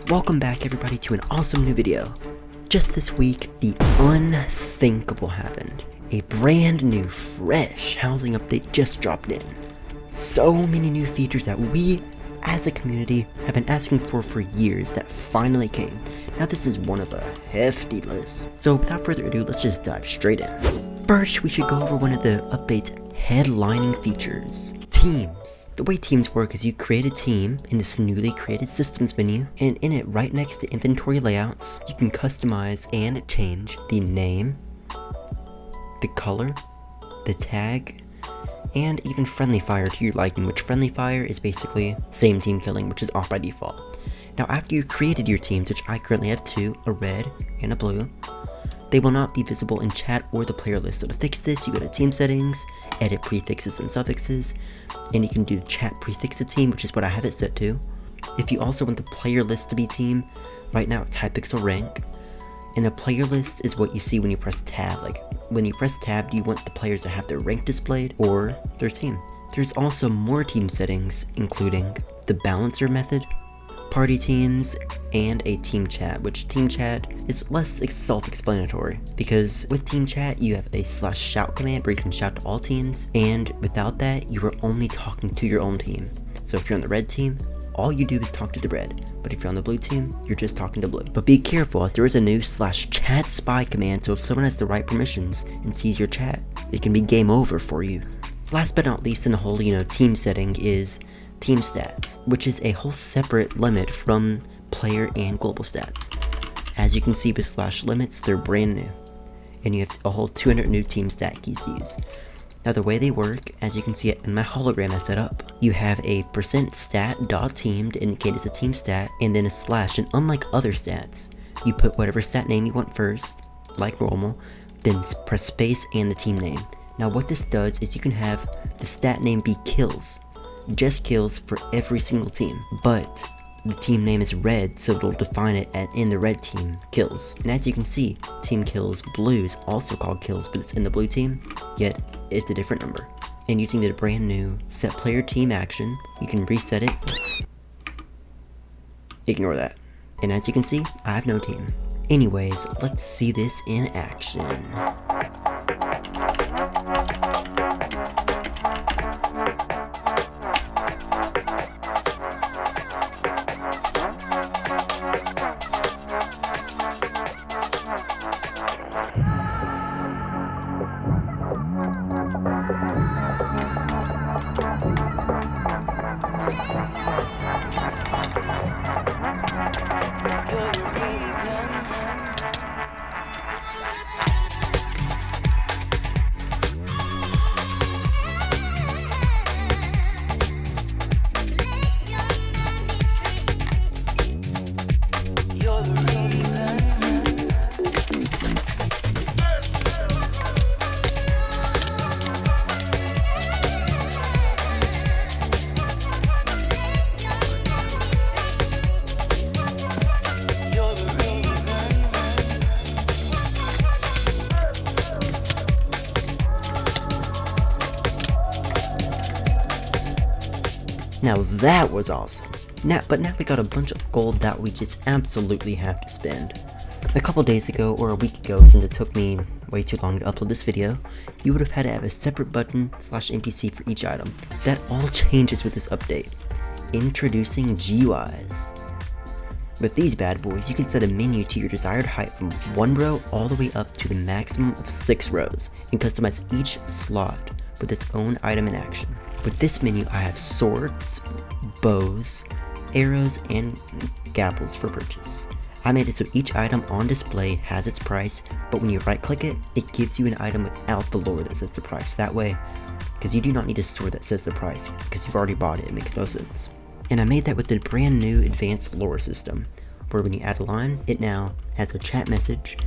Welcome back everybody to an awesome new video. Just this week, the unthinkable happened. A brand new, fresh housing update just dropped in. So many new features that we, as a community, have been asking for years that finally came. Now this is one of a hefty list. So without further ado, let's just dive straight in. First, we should go over one of the update's headlining features. Teams. The way teams work is you create a team in this newly created systems menu, and in it right next to inventory layouts, you can customize and change the name, the color, the tag, and even friendly fire to your liking, which friendly fire is basically same team killing, which is off by default. Now after you've created your teams, which I currently have two, a red and a blue, they will not be visible in chat or the player list. So to fix this, you go to team settings, edit prefixes and suffixes, and you can do chat prefix of team, which is what I have it set to. If you also want the player list to be team, right now it's Hypixel rank, and the player list is what you see when you press tab. Like when you press tab, do you want the players to have their rank displayed or their team? There's also more team settings, including the balancer method, party teams, and a team chat, which team chat is less self-explanatory because with team chat you have a /shout command where you can shout to all teams, and without that you are only talking to your own team. So if you're on the red team, all you do is talk to the red, but if you're on the blue team, you're just talking to blue. But be careful, there is a new /chat spy command, so if someone has the right permissions and sees your chat, it can be game over for you. Last but not least in the whole team setting is team stats, which is a whole separate limit from player and global stats. As you can see with /limits, they're brand new, and you have a whole 200 new team stat keys to use. Now the way they work, as you can see it in my hologram I set up, you have a %stat.team to indicate it's a team stat, and then a /, and unlike other stats, you put whatever stat name you want first, like normal, then press space and the team name. Now what this does is you can have the stat name be kills, just kills for every single team, but the team name is red, so it'll define it in the red team kills. And as you can see, team kills blue is also called kills, but it's in the blue team, yet it's a different number. And using the brand new set player team action, you can reset it. Ignore that. And as you can see, I have no team. Anyways, let's see this in action. Now that was awesome. But now we got a bunch of gold that we just absolutely have to spend. A couple days ago, or a week ago, since it took me way too long to upload this video, you would have had to have a separate button /NPC for each item. That all changes with this update. Introducing GUIs. With these bad boys, you can set a menu to your desired height from 1 row all the way up to the maximum of 6 rows, and customize each slot with its own item in action. With this menu, I have swords, bows, arrows, and gables for purchase. I made it so each item on display has its price, but when you right click it, it gives you an item without the lore that says the price. That way, because you do not need a sword that says the price, because you've already bought it, it makes no sense. And I made that with the brand new advanced lore system, where when you add a line, it now has a chat message.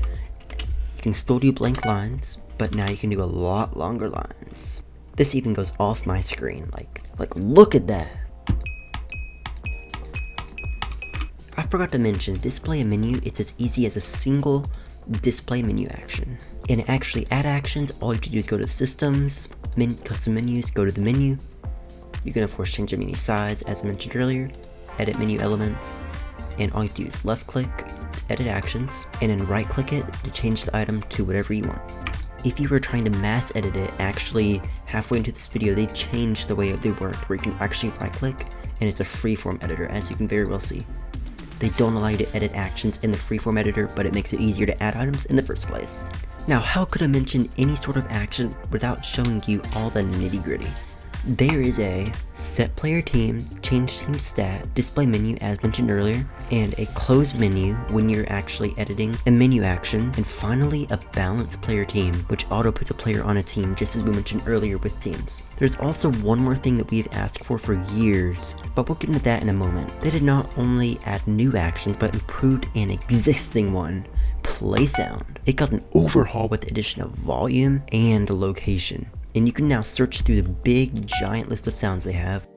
You can still do blank lines, but now you can do a lot longer lines. This even goes off my screen, like look at that. I forgot to mention, display a menu, it's as easy as a single display menu action. And actually add actions, all you have to do is go to systems, custom menus, go to the menu. You can of course change the menu size as I mentioned earlier, edit menu elements, and all you do is left click to edit actions, and then right click it to change the item to whatever you want. If you were trying to mass edit it, actually halfway into this video they changed the way they worked, where you can actually right click and it's a freeform editor, as you can very well see. They don't allow you to edit actions in the freeform editor, but it makes it easier to add items in the first place. Now, how could I mention any sort of action without showing you all the nitty gritty? There is a set player team, change team stat, display menu as mentioned earlier, and a close menu when you're actually editing a menu action, and finally a balanced player team, which auto puts a player on a team just as we mentioned earlier with teams. There's also one more thing that we've asked for years, but we'll get into that in a moment. They did not only add new actions, but improved an existing one, play sound. It got an overhaul with the addition of volume and location. And you can now search through the big giant list of sounds they have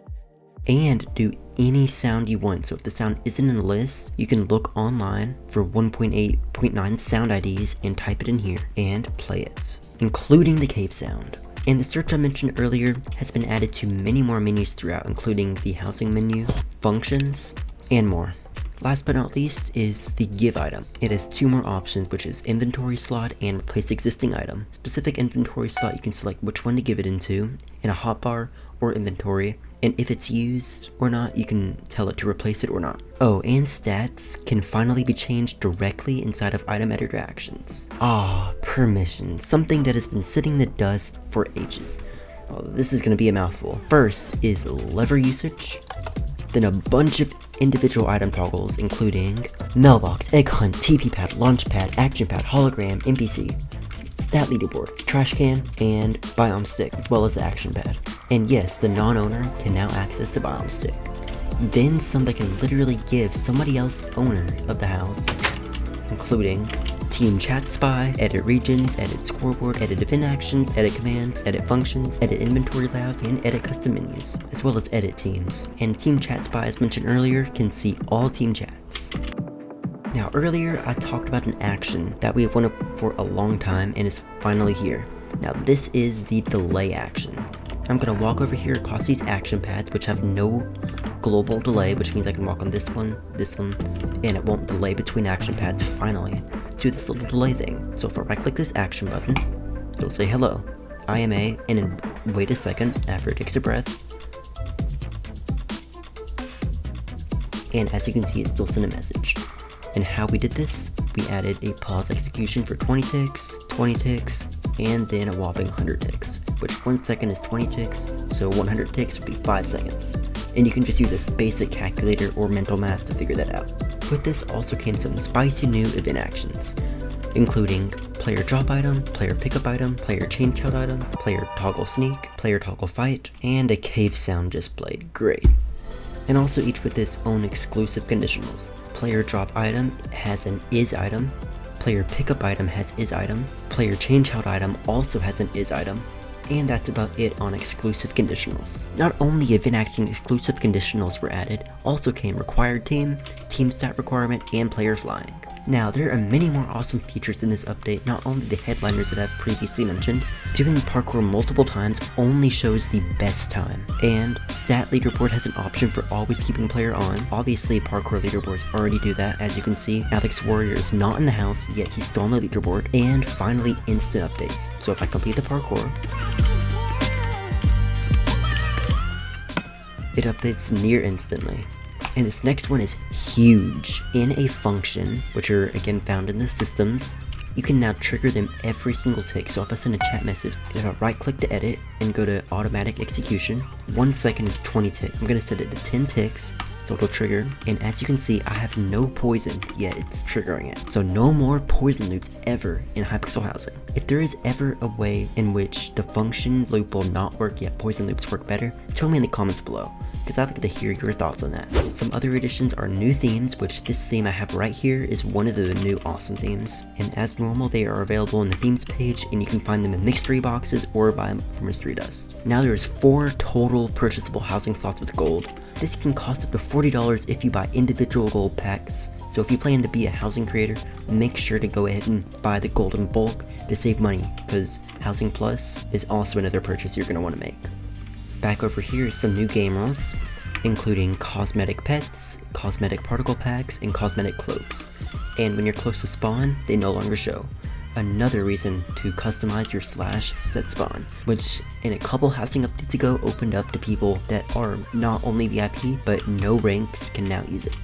and do any sound you want. So if the sound isn't in the list, you can look online for 1.8.9 sound IDs and type it in here and play it, including the cave sound. And the search I mentioned earlier has been added to many more menus throughout, including the housing menu, functions, and more. Last but not least is the give item. It has two more options, which is inventory slot and replace existing item. Specific inventory slot, you can select which one to give it into, in a hotbar or inventory, and if it's used or not, you can tell it to replace it or not. Oh, and stats can finally be changed directly inside of item editor actions. Permissions, something that has been sitting in the dust for ages. Well, this is going to be a mouthful. First is lever usage, then a bunch of individual item toggles, including mailbox, egg hunt, TP pad, launch pad, action pad, hologram, NPC, stat leaderboard, trash can, and biome stick, as well as the action pad. And yes, the non-owner can now access the biome stick. Then some that can literally give somebody else owner of the house, including team chat spy, edit regions, edit scoreboard, edit event actions, edit commands, edit functions, edit inventory layouts, and edit custom menus, as well as edit teams. And team chat spy, as mentioned earlier, can see all team chats. Now earlier I talked about an action that we have wanted for a long time and is finally here. Now this is the delay action. I'm going to walk over here across these action pads, which have no global delay, which means I can walk on this one, and it won't delay between action pads finally, to this little delay thing. So if I right click this action button, it'll say hello, I am A, and then wait a second after it takes a breath. And as you can see, it still sent a message. And how we did this, we added a pause execution for 20 ticks, 20 ticks, and then a whopping 100 ticks, which 1 second is 20 ticks, so 100 ticks would be 5 seconds. And you can just use this basic calculator or mental math to figure that out. With this also came some spicy new event actions, including player drop item, player pickup item, player change out item, player toggle sneak, player toggle fight, and a cave sound just played. Great. And also each with its own exclusive conditionals. Player drop item has an is item, player pickup item has is item, player change out item also has an is item, and that's about it on exclusive conditionals. Not only event action exclusive conditionals were added, also came required team, team stat requirement, and player flying. Now, there are many more awesome features in this update, not only the headliners that I've previously mentioned. Doing parkour multiple times only shows the best time, and stat leaderboard has an option for always keeping player on. Obviously, parkour leaderboards already do that, as you can see. Alex Warrior is not in the house, yet he's still on the leaderboard. And finally, instant updates. So if I complete the parkour, it updates near instantly. And this next one is huge. In a function, which are again found in the systems, you can now trigger them every single tick. So if I send a chat message, if I right click to edit and go to automatic execution, 1 second is 20 ticks. I'm gonna set it to 10 ticks, so it'll trigger. And as you can see, I have no poison, yet it's triggering it. So no more poison loops ever in Hypixel housing. If there is ever a way in which the function loop will not work yet poison loops work better, tell me in the comments below, because I'd like to hear your thoughts on that. Some other additions are new themes, which this theme I have right here is one of the new awesome themes. And as normal, they are available on the themes page, and you can find them in mystery boxes or buy them from Mystery Dust. Now there's 4 total purchasable housing slots with gold. This can cost up to $40 if you buy individual gold packs. So if you plan to be a housing creator, make sure to go ahead and buy the gold in bulk to save money, because Housing Plus is also another purchase you're going to want to make. Back over here is some new game rules. including cosmetic pets, cosmetic particle packs, and cosmetic cloaks. And when you're close to spawn, they no longer show. Another reason to customize your slash set spawn, which in a couple housing updates ago opened up to people that are not only VIP, but no ranks can now use it.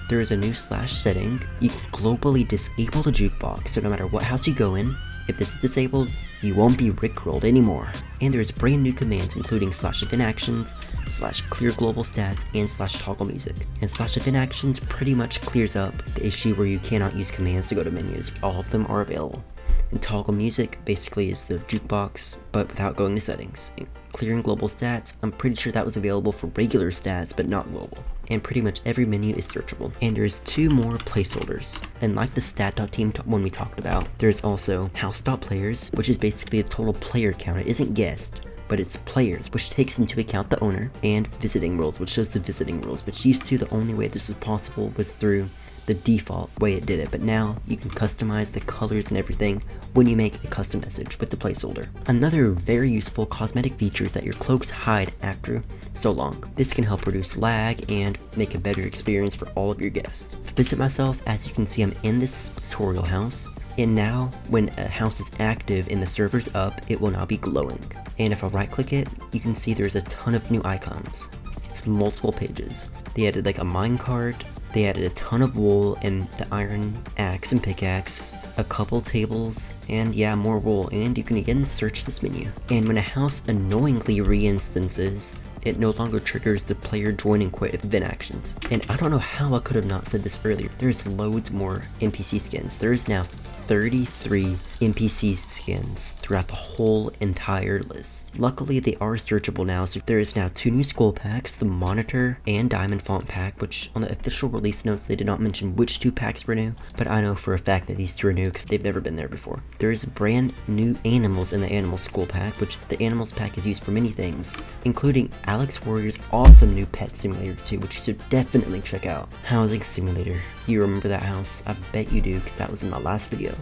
There is a new slash setting. You can globally disable the jukebox, so no matter what house you go in, if this is disabled, you won't be rickrolled anymore. And there's brand new commands including slash event actions, slash clear global stats, and slash toggle music. And slash event actions pretty much clears up the issue where you cannot use commands to go to menus. All of them are available. And toggle music basically is the jukebox, but without going to settings. And clearing global stats, I'm pretty sure that was available for regular stats, but not global. And pretty much every menu is searchable. And there's 2 more placeholders. And like the stat.team one we talked about, there's also house.players, which is basically the total player count. It isn't guessed, but it's players, which takes into account the owner, and visiting rules, which shows the visiting rules, which used to, the only way this was possible was through the default way it did it, but now you can customize the colors and everything when you make a custom message with the placeholder. Another very useful cosmetic feature is that your cloaks hide after so long. This can help reduce lag and make a better experience for all of your guests. Visit myself, as you can see I'm in this tutorial house, and now when a house is active and the server's up, it will now be glowing. And if I right click it, you can see there's a ton of new icons. It's multiple pages. They added like a minecart, they added a ton of wool and the iron axe and pickaxe, a couple tables, and yeah, more wool, and you can again search this menu. And when a house annoyingly re-instances, it no longer triggers the player join and quit event actions. And I don't know how I could have not said this earlier, there's loads more NPC skins. There is now 33 NPC skins throughout the whole entire list. Luckily they are searchable now, so there is now 2 new skull packs, the monitor and diamond font pack, which on the official release notes they did not mention which 2 packs were new, but I know for a fact that these 2 are new because they've never been there before. There is brand new animals in the animal skull pack, which the animals pack is used for many things, including Alex Warrior's awesome new pet simulator too, which you should definitely check out. Housing simulator. You remember that house? I bet you do, because that was in my last video.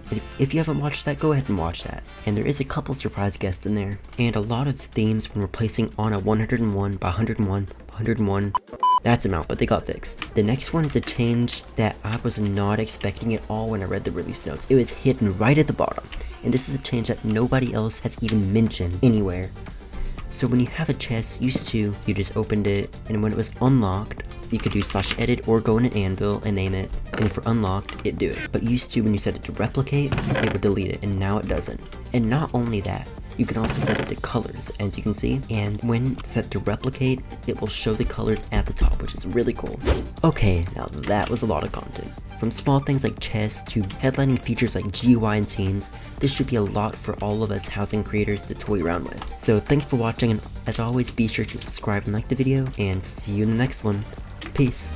And if you haven't watched that, go ahead and watch that. And there is a couple surprise guests in there, and a lot of themes when replacing on a 101 by 101 by 101. That's amount, but they got fixed. The next one is a change that I was not expecting at all when I read the release notes. It was hidden right at the bottom, and this is a change that nobody else has even mentioned anywhere. So when you have a chest, used to, you just opened it, and when it was unlocked, you could do slash edit or go in an anvil and name it, and if we're unlocked, it'd do it. But used to, when you set it to replicate, it would delete it, and now it doesn't. And not only that, you can also set it to colors, as you can see, and when set to replicate, it will show the colors at the top, which is really cool. Okay, now that was a lot of content. From small things like chests to headlining features like GUI and themes, this should be a lot for all of us housing creators to toy around with. So thanks for watching, and as always, be sure to subscribe and like the video, and see you in the next one. Peace.